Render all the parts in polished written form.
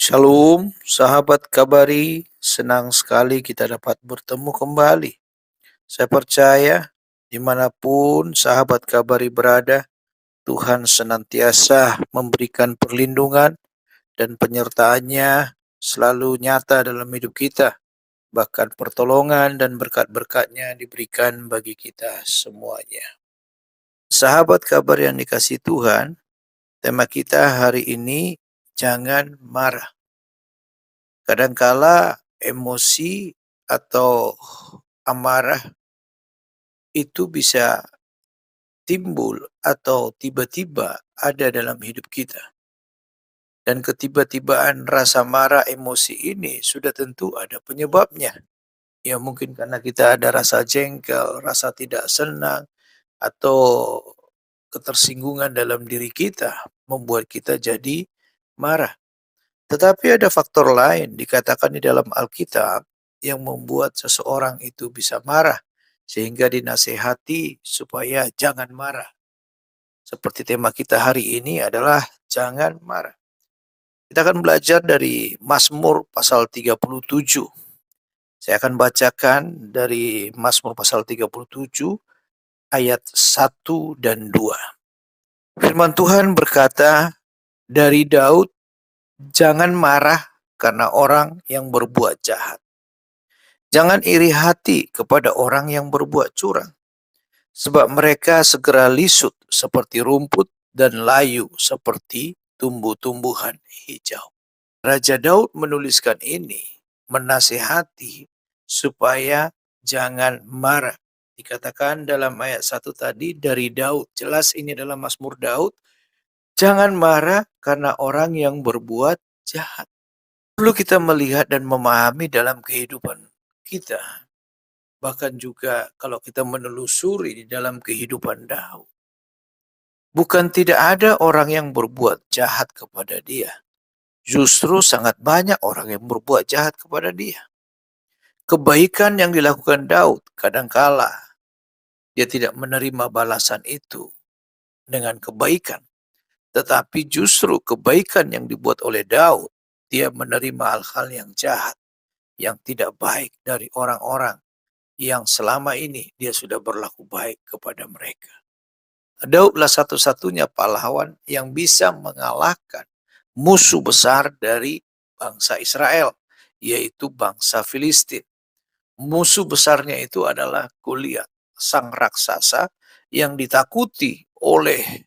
Shalom, sahabat Kabari. Senang sekali kita dapat bertemu kembali. Saya percaya dimanapun sahabat Kabari berada, Tuhan senantiasa memberikan perlindungan dan penyertaannya selalu nyata dalam hidup kita. Bahkan pertolongan dan berkat-berkatnya diberikan bagi kita semuanya. Sahabat kabar yang dikasihi Tuhan, tema kita hari ini jangan marah. Kadangkala emosi atau amarah itu bisa timbul atau tiba-tiba ada dalam hidup kita. Dan ketiba-tibaan rasa marah emosi ini sudah tentu ada penyebabnya. Ya mungkin karena kita ada rasa jengkel, rasa tidak senang, atau ketersinggungan dalam diri kita membuat kita jadi marah. Tetapi ada faktor lain dikatakan di dalam Alkitab yang membuat seseorang itu bisa marah sehingga dinasehati supaya jangan marah. Seperti tema kita hari ini adalah jangan marah. Kita akan belajar dari Mazmur pasal 37. Saya akan bacakan dari Mazmur pasal 37 ayat 1 dan 2. Firman Tuhan berkata, dari Daud, jangan marah karena orang yang berbuat jahat. Jangan iri hati kepada orang yang berbuat curang, sebab mereka segera lisut seperti rumput dan layu seperti tumbuh-tumbuhan hijau. Raja Daud menuliskan ini, menasihati supaya jangan marah. Dikatakan dalam ayat 1 tadi dari Daud, jelas ini adalah Mazmur Daud, jangan marah karena orang yang berbuat jahat. Perlu kita melihat dan memahami dalam kehidupan kita. Bahkan juga kalau kita menelusuri di dalam kehidupan Daud. Bukan tidak ada orang yang berbuat jahat kepada dia. Justru sangat banyak orang yang berbuat jahat kepada dia. Kebaikan yang dilakukan Daud kadangkala dia tidak menerima balasan itu dengan kebaikan. Tetapi justru kebaikan yang dibuat oleh Daud, dia menerima hal-hal yang jahat, yang tidak baik dari orang-orang yang selama ini dia sudah berlaku baik kepada mereka. Daudlah satu-satunya pahlawan yang bisa mengalahkan musuh besar dari bangsa Israel, yaitu bangsa Filistin. Musuh besarnya itu adalah Goliat, sang raksasa yang ditakuti oleh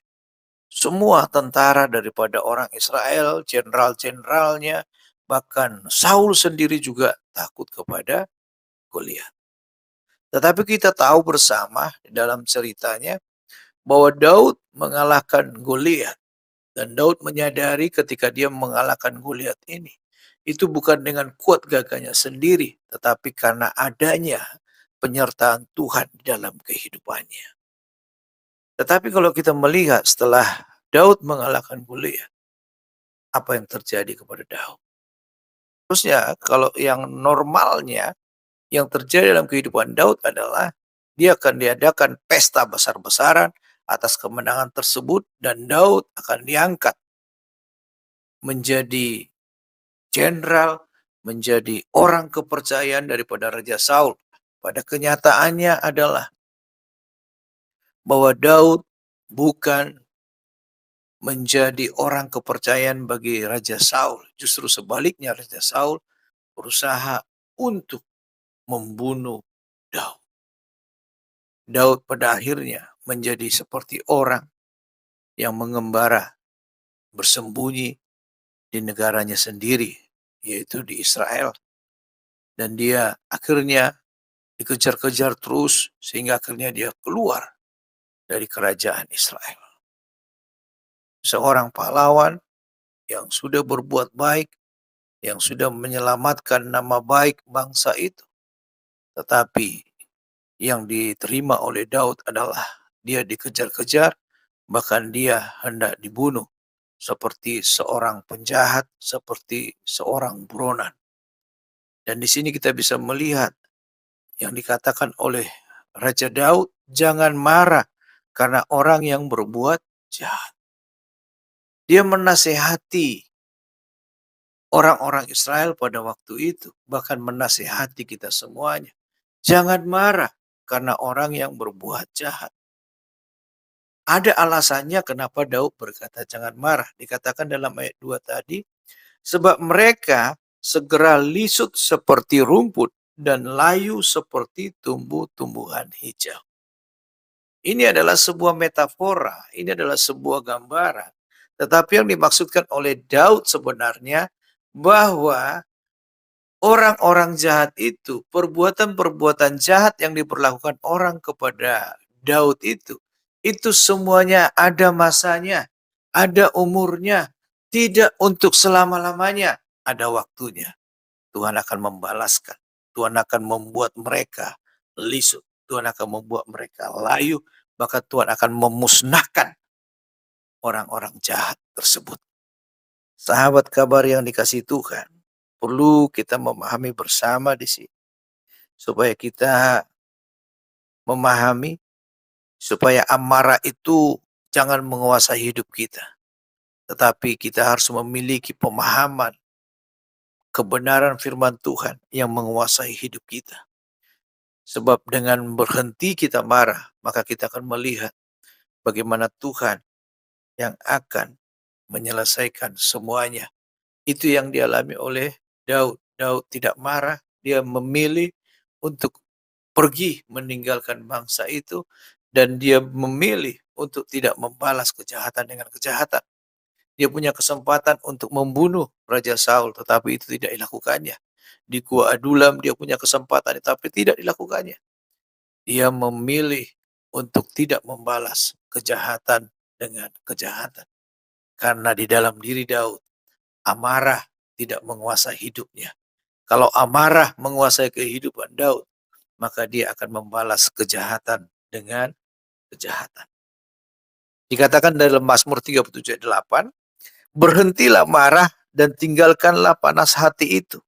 semua tentara daripada orang Israel, jenderal-jenderalnya, bahkan Saul sendiri juga takut kepada Goliat. Tetapi kita tahu bersama dalam ceritanya bahwa Daud mengalahkan Goliat. Dan Daud menyadari ketika dia mengalahkan Goliat ini, itu bukan dengan kuat gagahnya sendiri, tetapi karena adanya penyertaan Tuhan di dalam kehidupannya. Tetapi kalau kita melihat setelah Daud mengalahkan Goliat, apa yang terjadi kepada Daud? Terusnya kalau yang normalnya yang terjadi dalam kehidupan Daud adalah dia akan diadakan pesta besar-besaran atas kemenangan tersebut dan Daud akan diangkat menjadi jenderal, menjadi orang kepercayaan daripada Raja Saul. Pada kenyataannya adalah bahwa Daud bukan menjadi orang kepercayaan bagi Raja Saul. Justru sebaliknya Raja Saul berusaha untuk membunuh Daud. Daud pada akhirnya menjadi seperti orang yang mengembara bersembunyi di negaranya sendiri, yaitu di Israel. Dan dia akhirnya dikejar-kejar terus sehingga akhirnya dia keluar dari kerajaan Israel. Seorang pahlawan yang sudah berbuat baik, yang sudah menyelamatkan nama baik bangsa itu. Tetapi yang diterima oleh Daud adalah dia dikejar-kejar, bahkan dia hendak dibunuh seperti seorang penjahat, seperti seorang buronan. Dan di sini kita bisa melihat yang dikatakan oleh Raja Daud, jangan marah karena orang yang berbuat jahat. Dia menasehati orang-orang Israel pada waktu itu bahkan menasihati kita semuanya. Jangan marah karena orang yang berbuat jahat. Ada alasannya kenapa Daud berkata jangan marah. Dikatakan dalam ayat 2 tadi, sebab mereka segera lisut seperti rumput dan layu seperti tumbuh-tumbuhan hijau. Ini adalah sebuah metafora, ini adalah sebuah gambaran. Tetapi yang dimaksudkan oleh Daud sebenarnya bahwa orang-orang jahat itu, perbuatan-perbuatan jahat yang diperlakukan orang kepada Daud itu semuanya ada masanya, ada umurnya, tidak untuk selama-lamanya, ada waktunya. Tuhan akan membalaskan, Tuhan akan membuat mereka lisut, Tuhan akan membuat mereka layu, maka Tuhan akan memusnahkan orang-orang jahat tersebut. Sahabat kabar yang dikasihi Tuhan, perlu kita memahami bersama di sini. Supaya kita memahami, supaya amarah itu jangan menguasai hidup kita. Tetapi kita harus memiliki pemahaman kebenaran firman Tuhan yang menguasai hidup kita. Sebab dengan berhenti kita marah, maka kita akan melihat bagaimana Tuhan yang akan menyelesaikan semuanya. Itu yang dialami oleh Daud. Daud tidak marah, dia memilih untuk pergi meninggalkan bangsa itu dan dia memilih untuk tidak membalas kejahatan dengan kejahatan. Dia punya kesempatan untuk membunuh Raja Saul tetapi itu tidak dilakukannya. Di Gua Adulam dia punya kesempatan tetapi tidak dilakukannya. Dia memilih untuk tidak membalas kejahatan dengan kejahatan. Karena di dalam diri Daud amarah tidak menguasai hidupnya. Kalau amarah menguasai kehidupan Daud, maka dia akan membalas kejahatan dengan kejahatan. Dikatakan dalam Mazmur 37 ayat 8, berhentilah marah dan tinggalkanlah panas hati itu.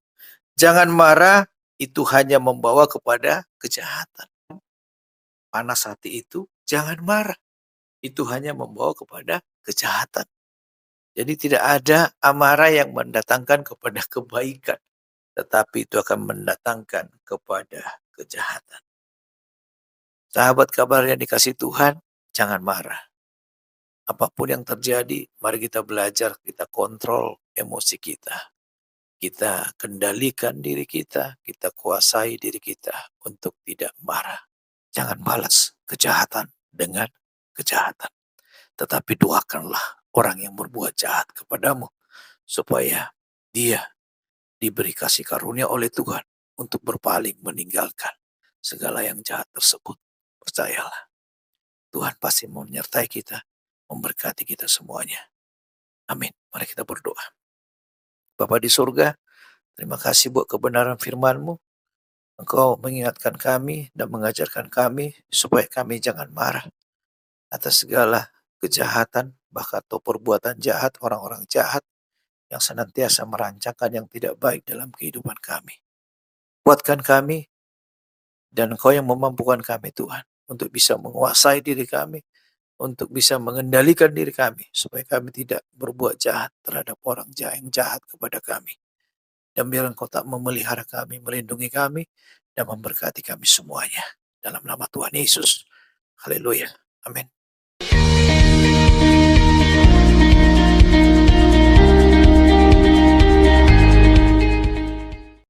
Jangan marah, itu hanya membawa kepada kejahatan. Panas hati itu, jangan marah. Itu hanya membawa kepada kejahatan. Jadi tidak ada amarah yang mendatangkan kepada kebaikan. Tetapi itu akan mendatangkan kepada kejahatan. Sahabat kabar yang dikasih Tuhan, jangan marah. Apapun yang terjadi, mari kita belajar, kita kontrol emosi kita. Kita kendalikan diri kita kuasai diri kita untuk tidak marah. Jangan balas kejahatan dengan kejahatan. Tetapi doakanlah orang yang berbuat jahat kepadamu, supaya dia diberi kasih karunia oleh Tuhan untuk berpaling meninggalkan segala yang jahat tersebut. Percayalah, Tuhan pasti menyertai kita, memberkati kita semuanya. Amin. Mari kita berdoa. Bapa di surga, terima kasih buat kebenaran firman-Mu. Engkau mengingatkan kami dan mengajarkan kami supaya kami jangan marah atas segala kejahatan, bahkan atau perbuatan jahat, orang-orang jahat yang senantiasa merancangkan yang tidak baik dalam kehidupan kami. Kuatkan kami dan Engkau yang memampukan kami Tuhan untuk bisa menguasai diri kami, untuk bisa mengendalikan diri kami supaya kami tidak berbuat jahat terhadap orang yang jahat kepada kami. Dan biar Engkau tak memelihara kami, melindungi kami, dan memberkati kami semuanya. Dalam nama Tuhan Yesus. Haleluya. Amin.